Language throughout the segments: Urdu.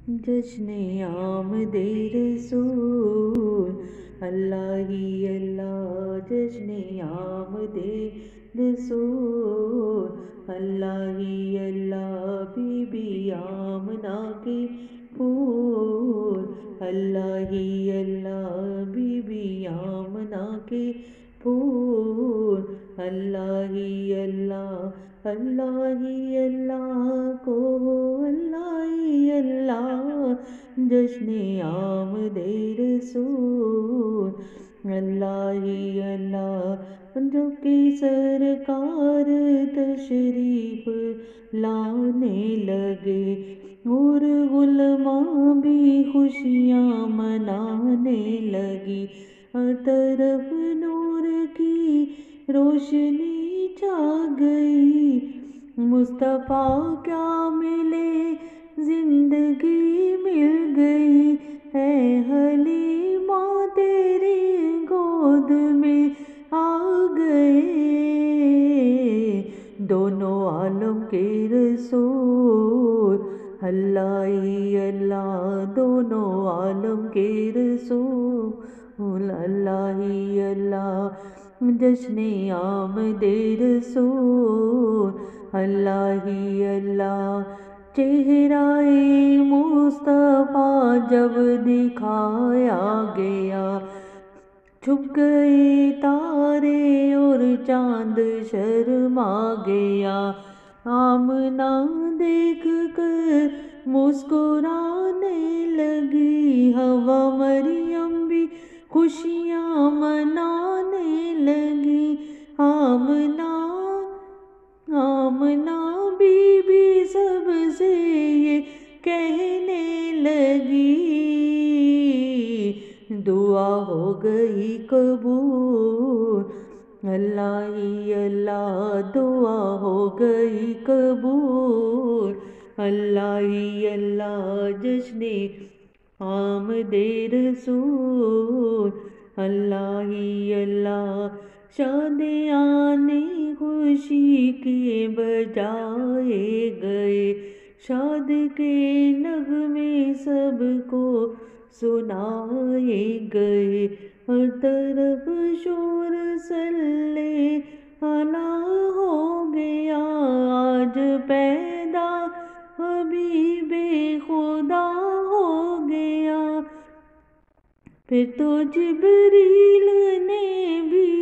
جشن آمد رسول، اللہ ہی اللہ جشن آمد رسول، اللہ ہی اللہ بی بی آمنہ کے پھول، اللہ ہی اللہ بی بی آمنہ کے پھول، اللہ ہی اللہ، اللہ ہی اللہ کو اللہ ہی اللہ جشن آمد رسول، اللہ ہی اللہ جو کہ سرکار تشریف لانے لگے اور علماء بھی خوشیاں منانے لگی، ہر طرف نور کی روشنی چھا گئی، مصطفیٰ کیا ملے زندگی مل گئی، اے حلیمہ تیری گود میں آ گئے دونوں عالم کے رسول، اللہ ہی اللہ دونوں عالم کے رسول، اللہ ہی اللہ جشن آمد رسول، اللہ ہی اللہ چہرہ مصطفیٰ جب دکھایا گیا، چھپ گئے تارے اور چاند شرما گیا، آمنہ دیکھ کر مسکرانے لگی، حوا مریم بھی خوشیاں منانے لگی، آمنہ بی بی سب سے یہ کہنے لگی، دعا ہو گئی قبول، اللہ ہی اللہ دعا ہو گئی قبول، اللہ ہی اللہ جشن آمد رسول، اللہ ہی اللہ شادیاں خوشی کے بجائے گئے، شاد کے نغمے سب کو سنائے گئے، ہر طرف شور صلی اللہ ہو گیا، آج پیدا حبیب خدا ہو گیا، پھر تو جبریل نے بھی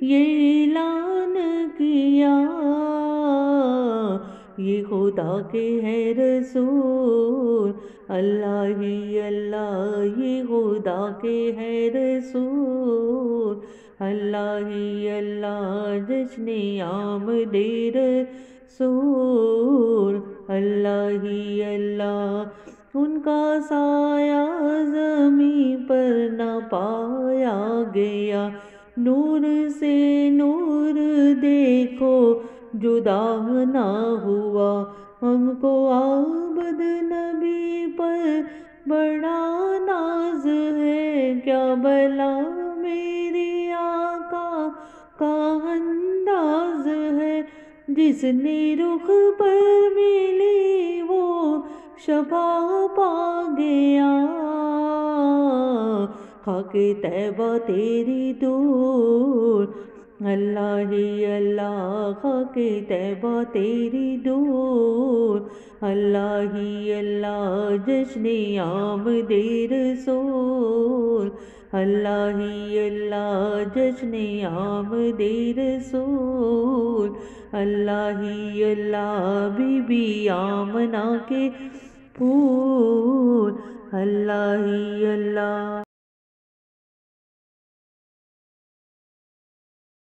یہ اعلان کیا، یہ خدا کے ہے رسول، اللہ ہی اللہ یہ خدا کے ہے رسول، اللہ ہی اللہ جشن آمد رسول، اللہ ہی اللہ ان کا سایہ زمین پر نہ پایا گیا، نور سے نور دیکھو جدا نہ ہوا، ہم کو عابد نبی پر بڑا ناز ہے، کیا بھلا میری آقا کا انداز ہے، جس نے رخ پر ملی وہ شفا پا گیا، خاک طیبہ تیری دور، اللہ ہی اللہ خاک طیبہ تیری دور، اللہ ہی اللہ جشن آمد رسول، اللہ ہی اللہ جشن آمد رسول، اللہ ہی اللہ بی بی آمنہ کے پھول، اللہ ہی اللہ